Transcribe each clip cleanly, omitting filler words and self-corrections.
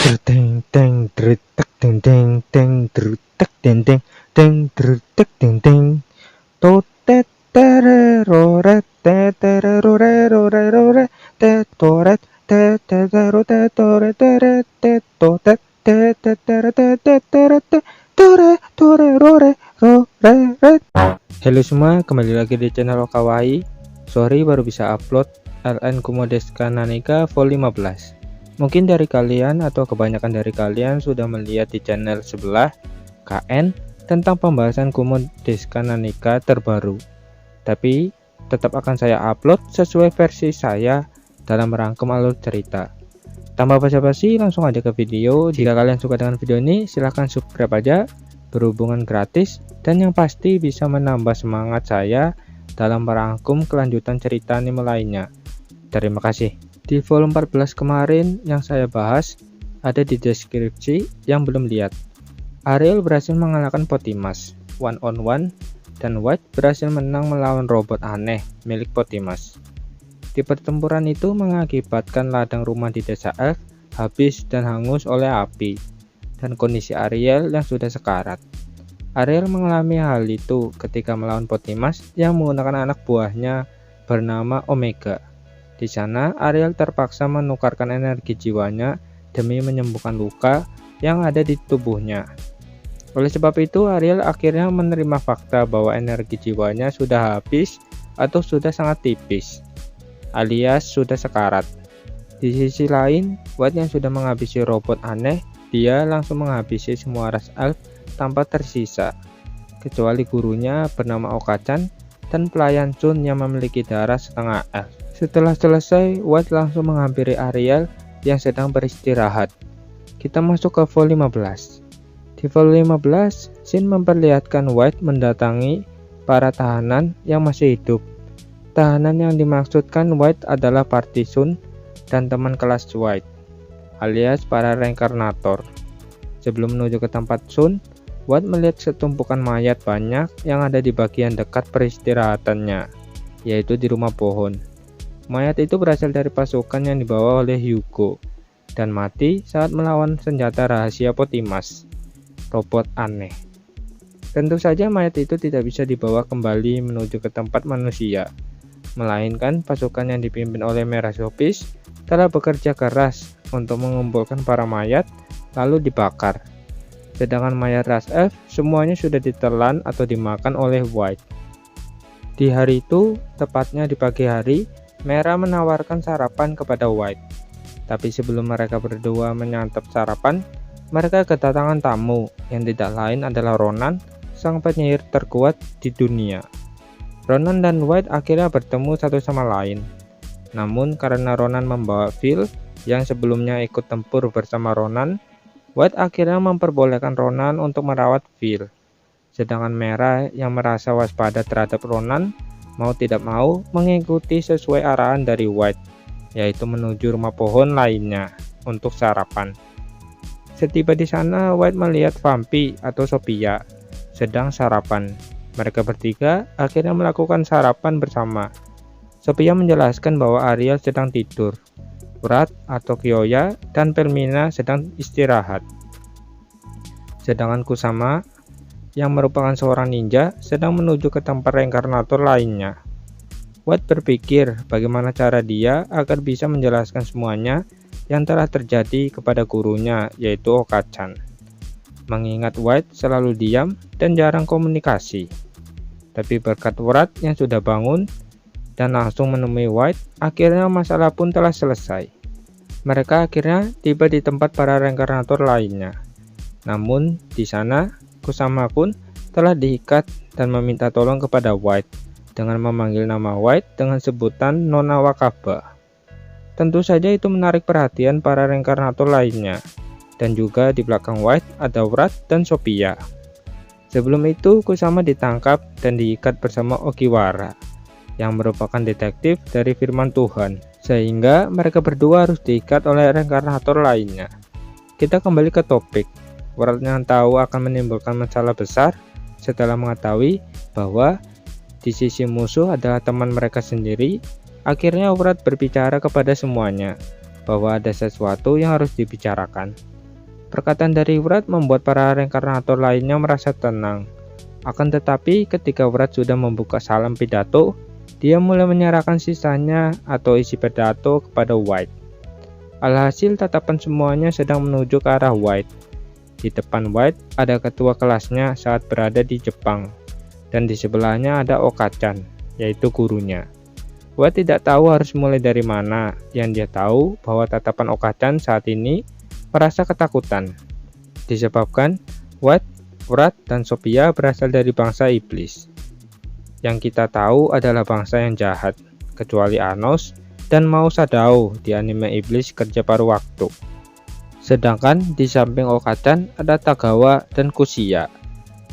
Teng teng dret tek teng teng teng dret tek teng teng teng dret tek teng teng to tet tere ro re te tere ro re te to re te te ro te to re tere te to te te te tere te te tere te to re ro re re. Halo semua, kembali lagi di channel Okawaii. Sorry baru bisa upload LN Kumo Deska Naneka Vol 15. Mungkin dari kalian atau kebanyakan dari kalian sudah melihat di channel sebelah KN tentang pembahasan Kumo Deska Naneka terbaru. Tapi tetap akan saya upload sesuai versi saya dalam rangkum alur cerita. Tanpa basa-basi langsung aja ke video. Jika kalian suka dengan video ini silahkan subscribe aja, berhubungan gratis, dan yang pasti bisa menambah semangat saya dalam merangkum kelanjutan cerita anime lainnya. Terima kasih. Di volume 14 kemarin yang saya bahas ada di deskripsi yang belum lihat. Ariel berhasil mengalahkan Potimas one on one dan White berhasil menang melawan robot aneh milik Potimas. Di pertempuran itu mengakibatkan ladang rumah di desa Elf habis dan hangus oleh api dan kondisi Ariel yang sudah sekarat. Ariel mengalami hal itu ketika melawan Potimas yang menggunakan anak buahnya bernama Omega. Di sana, Ariel terpaksa menukarkan energi jiwanya demi menyembuhkan luka yang ada di tubuhnya. Oleh sebab itu, Ariel akhirnya menerima fakta bahwa energi jiwanya sudah habis atau sudah sangat tipis, alias sudah sekarat. Di sisi lain, White yang sudah menghabisi robot aneh, dia langsung menghabisi semua ras elf tanpa tersisa, kecuali gurunya bernama Okachan dan pelayan Chun yang memiliki darah setengah elf. Setelah selesai, White langsung menghampiri Ariel yang sedang beristirahat. Kita masuk ke Vol 15. Di Vol 15, Shin memperlihatkan White mendatangi para tahanan yang masih hidup. Tahanan yang dimaksudkan White adalah Party Chun dan teman kelas White, alias para reinkarnator. Sebelum menuju ke tempat Chun, White melihat setumpukan mayat banyak yang ada di bagian dekat peristirahatannya, yaitu di rumah pohon. Mayat itu berasal dari pasukan yang dibawa oleh Hyugo dan mati saat melawan senjata rahasia Potimas, robot aneh. Tentu saja mayat itu tidak bisa dibawa kembali menuju ke tempat manusia, melainkan pasukan yang dipimpin oleh Merasopis telah bekerja keras untuk mengumpulkan para mayat lalu dibakar. Sedangkan mayat ras elf semuanya sudah ditelan atau dimakan oleh White. Di hari itu, tepatnya di pagi hari, Mera menawarkan sarapan kepada White. Tapi sebelum mereka berdua menyantap sarapan, mereka kedatangan tamu yang tidak lain adalah Ronan, sang penyihir terkuat di dunia. Ronan dan White akhirnya bertemu satu sama lain. Namun karena Ronan membawa Phil yang sebelumnya ikut tempur bersama Ronan, White akhirnya memperbolehkan Ronan untuk merawat Phil. Sedangkan Mera yang merasa waspada terhadap Ronan, mau tidak mau mengikuti sesuai arahan dari White, yaitu menuju rumah pohon lainnya untuk sarapan. Setiba di sana, White melihat Vampi atau Sophia sedang sarapan. Mereka bertiga akhirnya melakukan sarapan bersama. Sophia menjelaskan bahwa Ariel sedang tidur, Wrath atau Kyoya dan Pelmina sedang istirahat. Sedangkan Kusama yang merupakan seorang ninja sedang menuju ke tempat reinkarnator lainnya. White berpikir bagaimana cara dia agar bisa menjelaskan semuanya yang telah terjadi kepada gurunya, yaitu Okachan. Mengingat White selalu diam dan jarang komunikasi. Tapi berkat Wrath yang sudah bangun dan langsung menemui White, akhirnya masalah pun telah selesai. Mereka akhirnya tiba di tempat para reinkarnator lainnya. Namun di sana Kusama pun telah diikat dan meminta tolong kepada White dengan memanggil nama White dengan sebutan Nona Wakaba. Tentu saja itu menarik perhatian para reinkarnator lainnya, dan juga di belakang White ada Wrath dan Sophia. Sebelum itu Kusama ditangkap dan diikat bersama Okiwara yang merupakan detektif dari firman Tuhan, sehingga mereka berdua harus diikat oleh reinkarnator lainnya. Kita kembali ke topik. Wrath yang tahu akan menimbulkan masalah besar setelah mengetahui bahwa di sisi musuh adalah teman mereka sendiri. Akhirnya Wrath berbicara kepada semuanya bahwa ada sesuatu yang harus dibicarakan. Perkataan dari Wright membuat para reinkarnator lainnya merasa tenang. Akan tetapi ketika Wright sudah membuka salam pidato, dia mulai menyerahkan sisanya atau isi pidato kepada White. Alhasil tatapan semuanya sedang menuju ke arah White. Di depan White ada ketua kelasnya saat berada di Jepang, dan di sebelahnya ada Okachan, yaitu gurunya. White tidak tahu harus mulai dari mana. Yang dia tahu bahwa tatapan Okachan saat ini merasa ketakutan, disebabkan White, Wright, dan Sophia berasal dari bangsa iblis. Yang kita tahu adalah bangsa yang jahat, kecuali Anos dan Mao Sadao di anime iblis kerja paruh waktu. Sedangkan di samping Okachan ada Tagawa dan Kushia,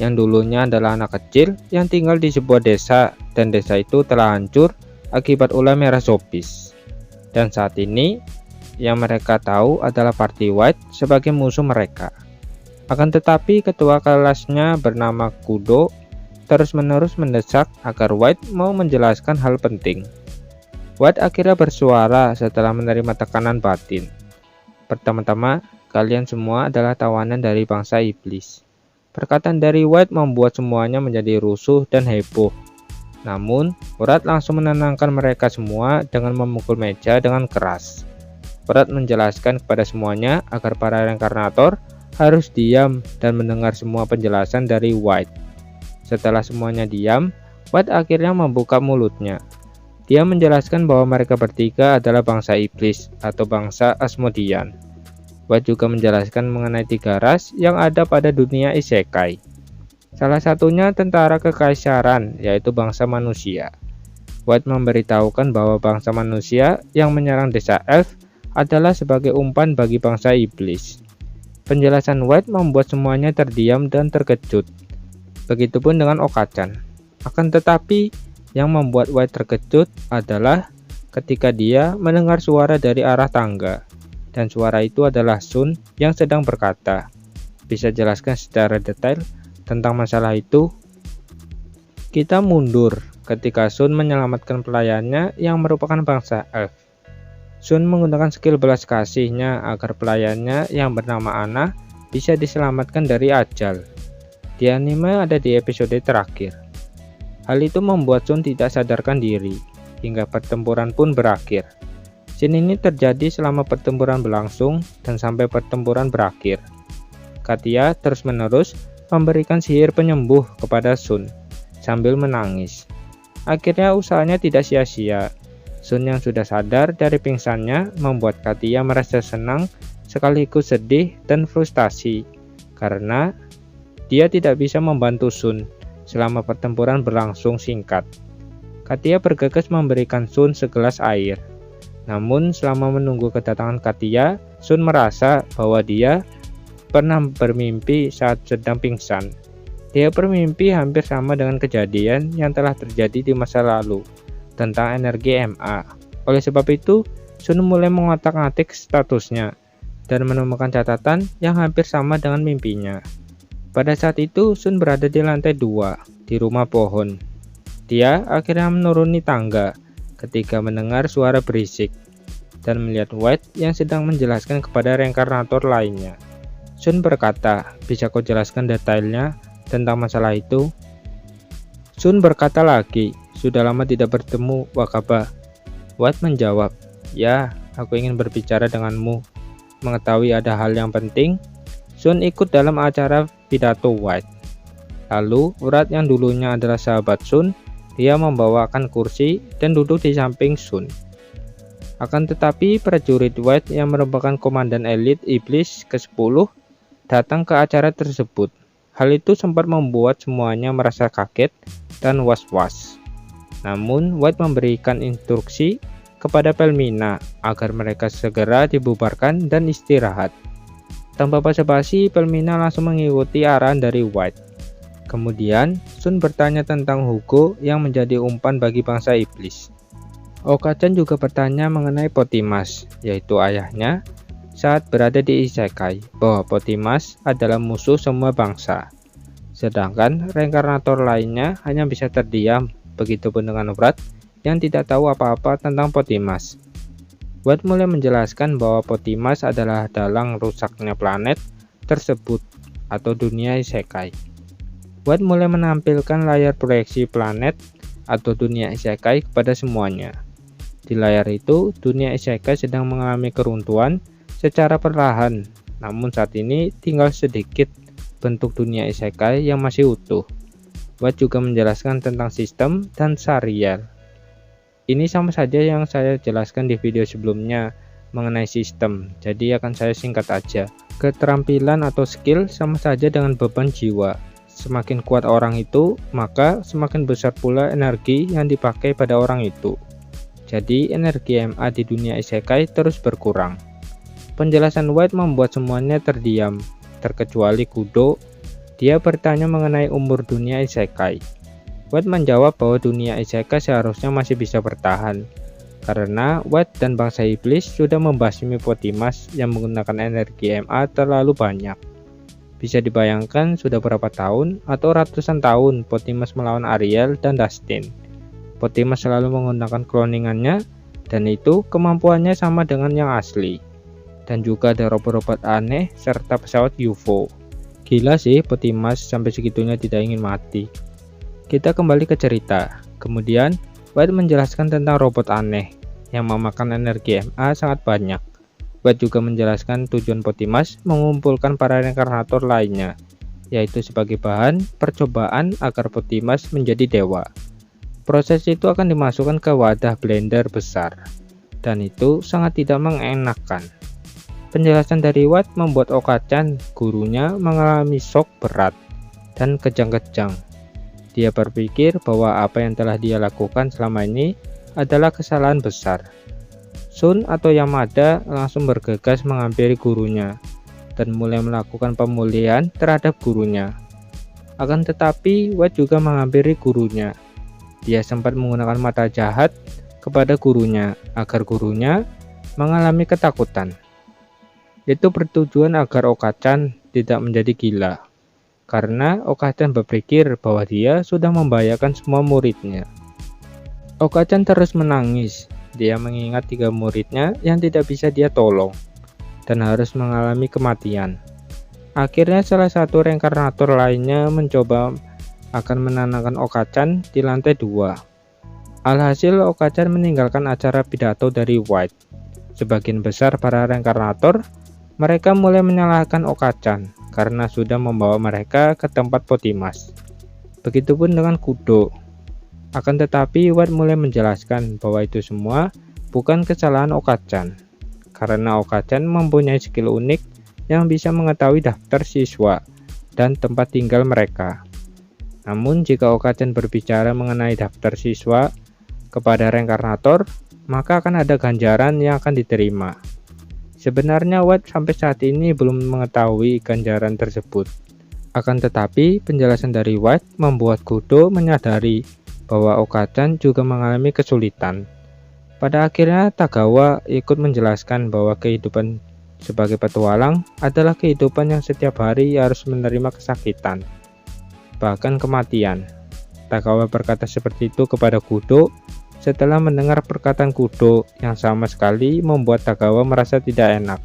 yang dulunya adalah anak kecil yang tinggal di sebuah desa, dan desa itu telah hancur akibat ular merah zombis. Dan saat ini yang mereka tahu adalah Party White sebagai musuh mereka. Akan tetapi ketua kelasnya bernama Kudo terus-menerus mendesak agar White mau menjelaskan hal penting. White akhirnya bersuara setelah menerima tekanan batin. Pertama-tama, kalian semua adalah tawanan dari bangsa iblis. Perkataan dari White membuat semuanya menjadi rusuh dan heboh. Namun, Wright langsung menenangkan mereka semua dengan memukul meja dengan keras. Wright menjelaskan kepada semuanya agar para reinkarnator harus diam dan mendengar semua penjelasan dari White. Setelah semuanya diam, White akhirnya membuka mulutnya. Dia menjelaskan bahwa mereka bertiga adalah bangsa iblis atau bangsa Asmodean. White juga menjelaskan mengenai 3 ras yang ada pada dunia isekai. Salah satunya tentara kekaisaran, yaitu bangsa manusia. White memberitahukan bahwa bangsa manusia yang menyerang desa elf adalah sebagai umpan bagi bangsa iblis. Penjelasan White membuat semuanya terdiam dan terkejut. Begitupun dengan Okachan. Akan tetapi, yang membuat White terkejut adalah ketika dia mendengar suara dari arah tangga. Dan suara itu adalah Sun yang sedang berkata, "Bisa jelaskan secara detail tentang masalah itu?" Kita mundur ketika Sun menyelamatkan pelayannya yang merupakan bangsa elf. Sun menggunakan skill belas kasihnya agar pelayannya yang bernama Ana bisa diselamatkan dari ajal. Di anime ada di episode terakhir. Hal itu membuat Sun tidak sadarkan diri, hingga pertempuran pun berakhir. Scene ini terjadi selama pertempuran berlangsung dan sampai pertempuran berakhir. Katia terus-menerus memberikan sihir penyembuh kepada Sun sambil menangis. Akhirnya usahanya tidak sia-sia. Sun yang sudah sadar dari pingsannya membuat Katia merasa senang sekaligus sedih dan frustasi karena dia tidak bisa membantu Sun selama pertempuran berlangsung singkat. Katia bergegas memberikan Sun segelas air. Namun selama menunggu kedatangan Katia, Sun merasa bahwa dia pernah bermimpi saat sedang pingsan. Dia bermimpi hampir sama dengan kejadian yang telah terjadi di masa lalu tentang energi MA. Oleh sebab itu, Sun mulai mengotak-atik statusnya dan menemukan catatan yang hampir sama dengan mimpinya. Pada saat itu, Sun berada di lantai 2 di rumah pohon. Dia akhirnya menuruni tangga ketika mendengar suara berisik dan melihat White yang sedang menjelaskan kepada reinkarnator lainnya. Sun berkata, "Bisa kau jelaskan detailnya tentang masalah itu?" Sun berkata lagi, "Sudah lama tidak bertemu, Wakaba." White menjawab, "Ya, aku ingin berbicara denganmu. Mengetahui ada hal yang penting." Sun ikut dalam acara pidato White. Lalu, Wright yang dulunya adalah sahabat Sun, dia membawakan kursi dan duduk di samping Sun. Akan tetapi, prajurit White yang merupakan komandan elit iblis ke-10 datang ke acara tersebut. Hal itu sempat membuat semuanya merasa kaget dan was-was. Namun, White memberikan instruksi kepada Pelmina agar mereka segera dibubarkan dan istirahat. Tanpa basa-basi, Pelmina langsung mengikuti arahan dari White. Kemudian, Sun bertanya tentang Hugo yang menjadi umpan bagi bangsa iblis. Okachan juga bertanya mengenai Potimas, yaitu ayahnya, saat berada di Isekai, bahwa Potimas adalah musuh semua bangsa. Sedangkan reinkarnator lainnya hanya bisa terdiam. Begitupun dengan Wright yang tidak tahu apa-apa tentang Potimas. Wright mulai menjelaskan bahwa Potimas adalah dalang rusaknya planet tersebut atau dunia isekai. White mulai menampilkan layar proyeksi planet atau dunia isekai kepada semuanya. Di layar itu, dunia isekai sedang mengalami keruntuhan secara perlahan, namun saat ini tinggal sedikit bentuk dunia isekai yang masih utuh. White juga menjelaskan tentang sistem dan serial. Ini sama saja yang saya jelaskan di video sebelumnya mengenai sistem, jadi akan saya singkat aja. Keterampilan atau skill sama saja dengan beban jiwa. Semakin kuat orang itu, maka semakin besar pula energi yang dipakai pada orang itu. Jadi energi MA di dunia isekai terus berkurang. Penjelasan White membuat semuanya terdiam, terkecuali Kudo. Dia bertanya mengenai umur dunia isekai. White menjawab bahwa dunia isekai seharusnya masih bisa bertahan, karena White dan bangsa iblis sudah membasmi Potimas yang menggunakan energi MA terlalu banyak. Bisa dibayangkan sudah berapa tahun atau ratusan tahun Potimas melawan Ariel dan Dustin. Potimas selalu menggunakan cloningannya, dan itu kemampuannya sama dengan yang asli. Dan juga ada robot-robot aneh serta pesawat UFO. Gila sih Potimas sampai segitunya tidak ingin mati. Kita kembali ke cerita. Kemudian White menjelaskan tentang robot aneh yang memakan energi MA sangat banyak. White juga menjelaskan tujuan Potimas mengumpulkan para reinkarnator lainnya, yaitu sebagai bahan percobaan agar Potimas menjadi dewa. Proses itu akan dimasukkan ke wadah blender besar, dan itu sangat tidak mengenakan. Penjelasan dari White membuat Okachan, gurunya, mengalami shock berat dan kejang-kejang. Dia berpikir bahwa apa yang telah dia lakukan selama ini adalah kesalahan besar. Sun atau Yamada langsung bergegas menghampiri gurunya dan mulai melakukan pemulihan terhadap gurunya. Akan tetapi, White juga menghampiri gurunya. Dia sempat menggunakan mata jahat kepada gurunya agar gurunya mengalami ketakutan. Itu bertujuan agar Okachan tidak menjadi gila, karena Okachan berpikir bahwa dia sudah membahayakan semua muridnya. Okachan terus menangis. Dia mengingat 3 muridnya yang tidak bisa dia tolong dan harus mengalami kematian. Akhirnya salah satu reinkarnator lainnya mencoba akan menenangkan Okachan di lantai 2. Alhasil Okachan meninggalkan acara pidato dari White. Sebagian besar para reinkarnator, mereka mulai menyalahkan Okachan karena sudah membawa mereka ke tempat Potimas. Begitupun dengan Kudo. Akan tetapi White mulai menjelaskan bahwa itu semua bukan kesalahan Okachan, karena Okachan mempunyai skill unik yang bisa mengetahui daftar siswa dan tempat tinggal mereka. Namun jika Okachan berbicara mengenai daftar siswa kepada reinkarnator, maka akan ada ganjaran yang akan diterima. Sebenarnya White sampai saat ini belum mengetahui ganjaran tersebut. Akan tetapi penjelasan dari White membuat Kudo menyadari bahwa Okachan juga mengalami kesulitan. Pada akhirnya Tagawa ikut menjelaskan bahwa kehidupan sebagai petualang adalah kehidupan yang setiap hari harus menerima kesakitan, bahkan kematian. Tagawa berkata seperti itu kepada Kudo setelah mendengar perkataan Kudo yang sama sekali membuat Tagawa merasa tidak enak.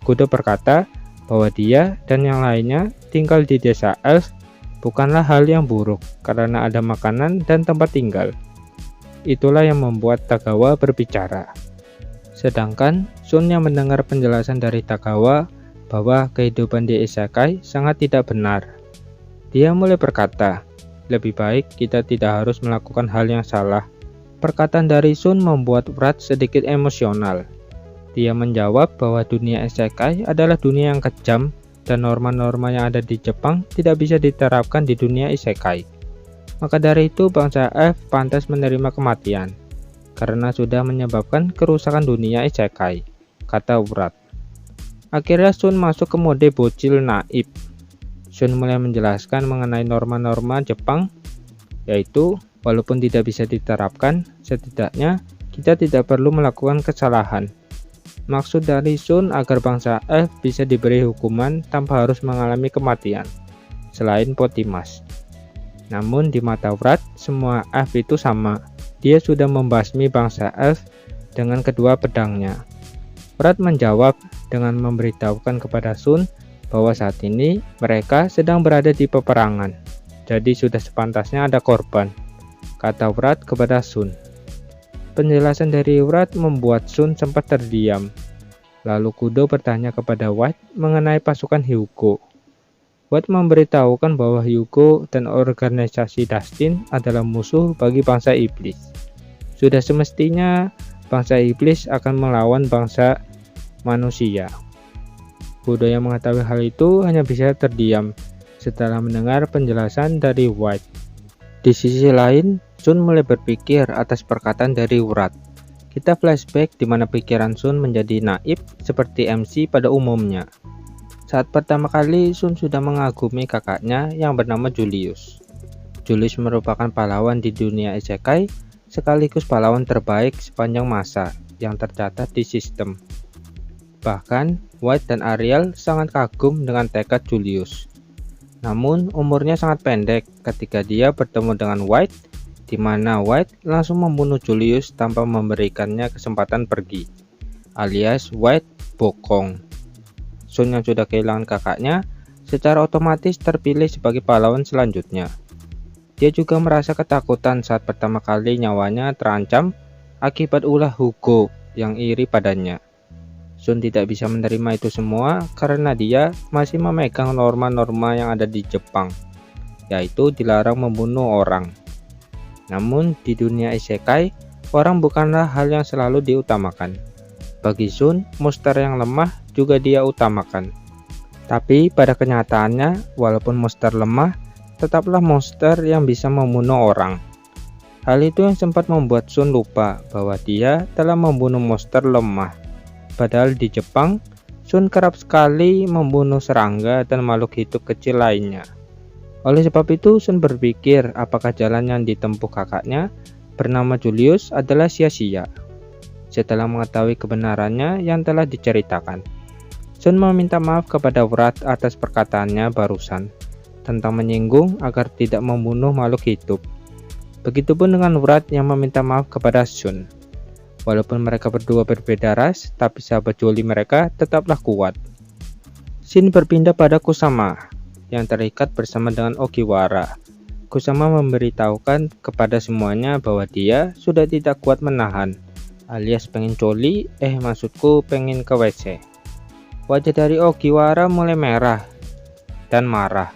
Kudo berkata bahwa dia dan yang lainnya tinggal di desa elf bukanlah hal yang buruk karena ada makanan dan tempat tinggal. Itulah yang membuat Tagawa berbicara. Sedangkan Sun yang mendengar penjelasan dari Tagawa bahwa kehidupan di isekai sangat tidak benar. Dia mulai berkata, lebih baik kita tidak harus melakukan hal yang salah. Perkataan dari Sun membuat Wrath sedikit emosional. Dia menjawab bahwa dunia isekai adalah dunia yang kejam dan norma-norma yang ada di Jepang tidak bisa diterapkan di dunia isekai. Maka dari itu bangsa F pantas menerima kematian, karena sudah menyebabkan kerusakan dunia isekai, kata Wrath. Akhirnya Sun masuk ke mode bocil naib. Sun mulai menjelaskan mengenai norma-norma Jepang, yaitu walaupun tidak bisa diterapkan, setidaknya kita tidak perlu melakukan kesalahan. Maksud dari Sun agar bangsa F bisa diberi hukuman tanpa harus mengalami kematian, selain Potimas. Namun di mata Wrath, semua F itu sama. Dia sudah membasmi bangsa F dengan kedua pedangnya. Wrath menjawab dengan memberitahukan kepada Sun bahwa saat ini mereka sedang berada di peperangan. Jadi sudah sepantasnya ada korban, kata Wrath kepada Sun. Penjelasan dari Wrath membuat Sun sempat terdiam. Lalu Kudo bertanya kepada White mengenai pasukan Hyuga. White memberitahukan bahwa Hyuga dan organisasi Dustin adalah musuh bagi bangsa iblis. Sudah semestinya bangsa iblis akan melawan bangsa manusia. Kudo yang mengetahui hal itu hanya bisa terdiam setelah mendengar penjelasan dari White. Di sisi lain, Sun mulai berpikir atas perkataan dari Wrath. Kita flashback di mana pikiran Sun menjadi naif seperti MC pada umumnya. Saat pertama kali Sun sudah mengagumi kakaknya yang bernama Julius. Julius merupakan pahlawan di dunia isekai sekaligus pahlawan terbaik sepanjang masa yang tercatat di sistem. Bahkan, White dan Ariel sangat kagum dengan tekad Julius. Namun, umurnya sangat pendek ketika dia bertemu dengan White, di mana White langsung membunuh Julius tanpa memberikannya kesempatan pergi, alias White bokong. Sun yang sudah kehilangan kakaknya secara otomatis terpilih sebagai pahlawan selanjutnya. Dia juga merasa ketakutan saat pertama kali nyawanya terancam akibat ulah Hyuga yang iri padanya. Sun tidak bisa menerima itu semua karena dia masih memegang norma-norma yang ada di Jepang, yaitu dilarang membunuh orang. Namun di dunia isekai, orang bukanlah hal yang selalu diutamakan. Bagi Sun, monster yang lemah juga dia utamakan. Tapi pada kenyataannya, walaupun monster lemah, tetaplah monster yang bisa membunuh orang. Hal itu yang sempat membuat Sun lupa bahwa dia telah membunuh monster lemah. Padahal di Jepang, Sun kerap sekali membunuh serangga dan makhluk hidup kecil lainnya. Oleh sebab itu, Sun berpikir apakah jalan yang ditempuh kakaknya bernama Julius adalah sia-sia. Setelah mengetahui kebenarannya yang telah diceritakan, Sun meminta maaf kepada Wrath atas perkataannya barusan tentang menyinggung agar tidak membunuh makhluk hidup. Begitupun dengan Wrath yang meminta maaf kepada Sun. Walaupun mereka berdua berbeda ras, tapi sahabat joli mereka tetaplah kuat. Scene berpindah pada Kusama yang terikat bersama dengan Ogiwara. Kusama memberitahukan kepada semuanya bahwa dia sudah tidak kuat menahan, alias pengen coli, maksudku pengen ke WC. Wajah dari Ogiwara mulai merah dan marah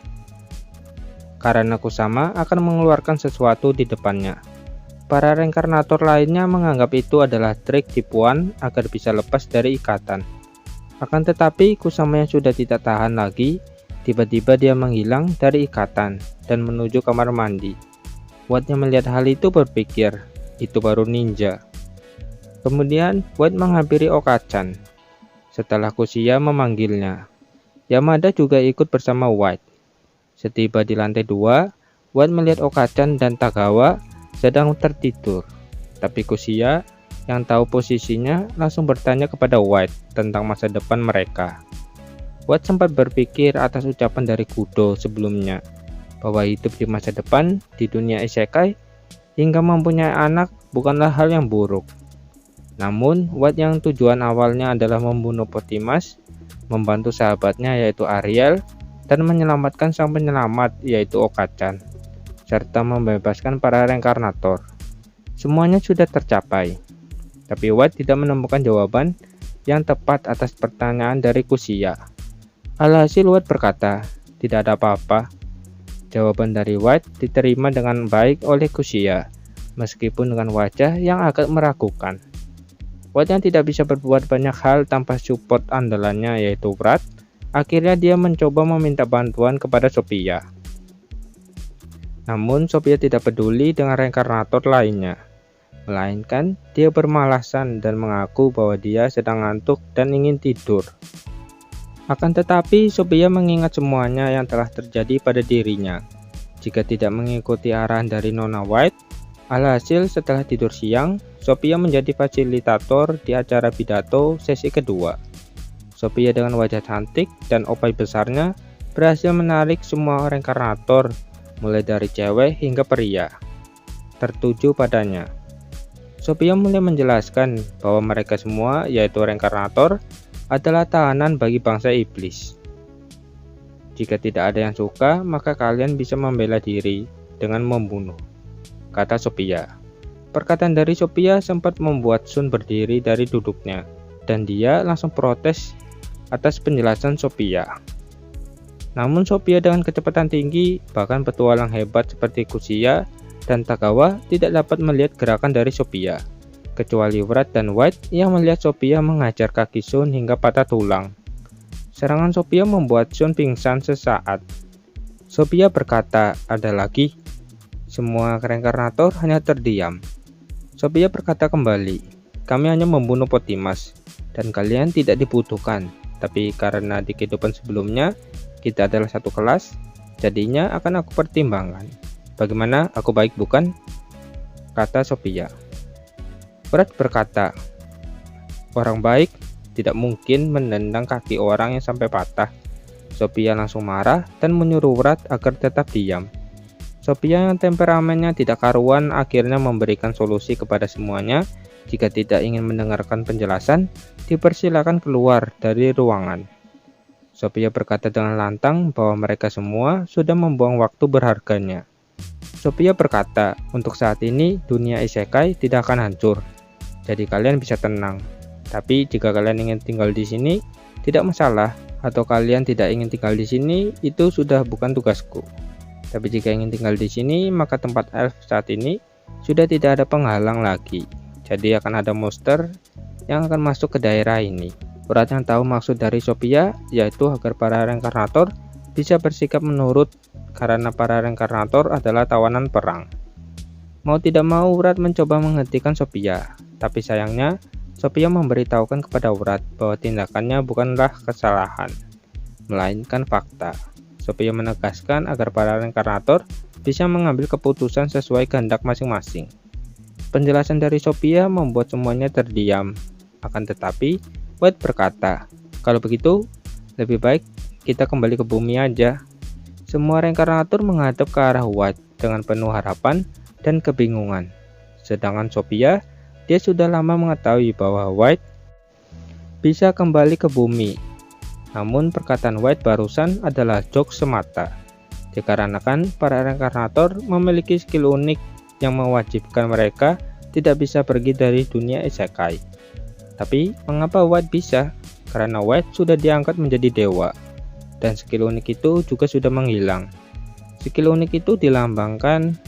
karena Kusama akan mengeluarkan sesuatu di depannya. Para reinkarnator lainnya menganggap itu adalah trik tipuan agar bisa lepas dari ikatan. Akan tetapi Kusama yang sudah tidak tahan lagi, tiba-tiba dia menghilang dari ikatan dan menuju kamar mandi. White yang melihat hal itu berpikir, itu baru ninja. Kemudian White menghampiri Okachan. Setelah Kushia memanggilnya, Yamada juga ikut bersama White. Setiba di lantai 2, White melihat Okachan dan Tagawa sedang tertidur. Tapi Kushia yang tahu posisinya langsung bertanya kepada White tentang masa depan mereka. White sempat berpikir atas ucapan dari Kudo sebelumnya, bahwa hidup di masa depan di dunia isekai hingga mempunyai anak bukanlah hal yang buruk. Namun, White yang tujuan awalnya adalah membunuh Potimas, membantu sahabatnya yaitu Ariel, dan menyelamatkan sang penyelamat yaitu Okachan, serta membebaskan para reinkarnator. Semuanya sudah tercapai, tapi White tidak menemukan jawaban yang tepat atas pertanyaan dari Kushia. Alhasil White berkata, tidak ada apa-apa. Jawaban dari White diterima dengan baik oleh Kushia, meskipun dengan wajah yang agak meragukan. White yang tidak bisa berbuat banyak hal tanpa support andalannya yaitu Wrath, akhirnya dia mencoba meminta bantuan kepada Sophia. Namun Sophia tidak peduli dengan reinkarnator lainnya, melainkan dia bermalasan dan mengaku bahwa dia sedang ngantuk dan ingin tidur. Akan tetapi Sophia mengingat semuanya yang telah terjadi pada dirinya. Jika tidak mengikuti arahan dari Nona White, alhasil setelah tidur siang, Sophia menjadi fasilitator di acara pidato sesi kedua. Sophia dengan wajah cantik dan opai besarnya berhasil menarik semua reinkarnator, mulai dari cewek hingga pria, tertuju padanya. Sophia mulai menjelaskan bahwa mereka semua, yaitu reinkarnator, adalah tahanan bagi bangsa iblis. Jika tidak ada yang suka, maka kalian bisa membela diri dengan membunuh, kata Sophia. Perkataan dari Sophia sempat membuat Sun berdiri dari duduknya, dan dia langsung protes atas penjelasan Sophia. Namun Sophia dengan kecepatan tinggi, bahkan petualang hebat seperti Kushia dan Tagawa tidak dapat melihat gerakan dari Sophia, kecuali Wrath dan White yang melihat Sophia mengajar kaki Sun hingga patah tulang. Serangan Sophia membuat Sun pingsan sesaat. Sophia berkata, "Ada lagi?" Semua reinkarnator hanya terdiam. Sophia berkata kembali, "Kami hanya membunuh Potimas, dan kalian tidak dibutuhkan. Tapi karena di kehidupan sebelumnya, kita adalah satu kelas, jadinya akan aku pertimbangkan. Bagaimana, aku baik bukan?" kata Sophia. Wrath berkata, "Orang baik tidak mungkin menendang kaki orang yang sampai patah." Sophia langsung marah dan menyuruh Wrath agar tetap diam. Sophia yang temperamennya tidak karuan akhirnya memberikan solusi kepada semuanya. Jika tidak ingin mendengarkan penjelasan, dipersilakan keluar dari ruangan. Sophia berkata dengan lantang bahwa mereka semua sudah membuang waktu berharganya. Sophia berkata, "Untuk saat ini dunia isekai tidak akan hancur, jadi kalian bisa tenang. Tapi jika kalian ingin tinggal di sini, tidak masalah. Atau kalian tidak ingin tinggal di sini, itu sudah bukan tugasku. Tapi jika ingin tinggal di sini, maka tempat elf saat ini sudah tidak ada penghalang lagi. Jadi akan ada monster yang akan masuk ke daerah ini." Wrath yang tahu maksud dari Sophia, yaitu agar para reinkarnator bisa bersikap menurut karena para reinkarnator adalah tawanan perang. Mau tidak mau, Wrath mencoba menghentikan Sophia, tapi sayangnya Sophia memberitahukan kepada Wrath bahwa tindakannya bukanlah kesalahan, melainkan fakta. Sophia menegaskan agar para reinkarnator bisa mengambil keputusan sesuai kehendak masing-masing. Penjelasan dari Sophia membuat semuanya terdiam. Akan tetapi, White berkata, "Kalau begitu, lebih baik kita kembali ke bumi aja." Semua reinkarnator menghadap ke arah White dengan penuh harapan dan kebingungan. Sedangkan Sophia, dia sudah lama mengetahui bahwa White bisa kembali ke bumi. Namun perkataan White barusan adalah jokes semata, dikarenakan para reinkarnator memiliki skill unik yang mewajibkan mereka tidak bisa pergi dari dunia isekai. Tapi mengapa White bisa? Karena White sudah diangkat menjadi dewa, dan skill unik itu juga sudah menghilang. Skill unik itu dilambangkan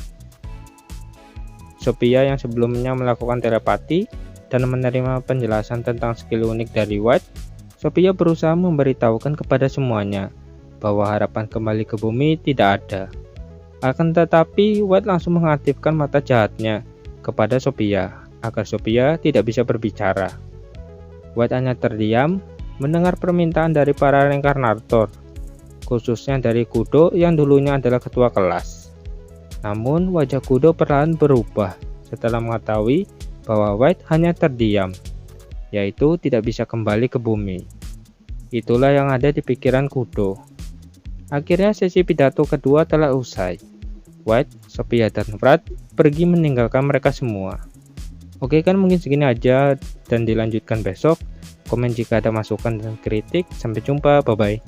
Sophia yang sebelumnya melakukan telepati dan menerima penjelasan tentang skill unik dari White. Sophia berusaha memberitahukan kepada semuanya bahwa harapan kembali ke bumi tidak ada. Akan tetapi White langsung mengaktifkan mata jahatnya kepada Sophia agar Sophia tidak bisa berbicara. White hanya terdiam mendengar permintaan dari para reinkarnator, khususnya dari Kudo yang dulunya adalah ketua kelas. Namun wajah Kudo perlahan berubah setelah mengetahui bahwa White hanya terdiam, yaitu tidak bisa kembali ke bumi. Itulah yang ada di pikiran Kudo. Akhirnya sesi pidato kedua telah usai. White, Sophia, dan Wrath pergi meninggalkan mereka semua. Oke kan, mungkin segini aja dan dilanjutkan besok. Komen jika ada masukan dan kritik. Sampai jumpa, bye bye.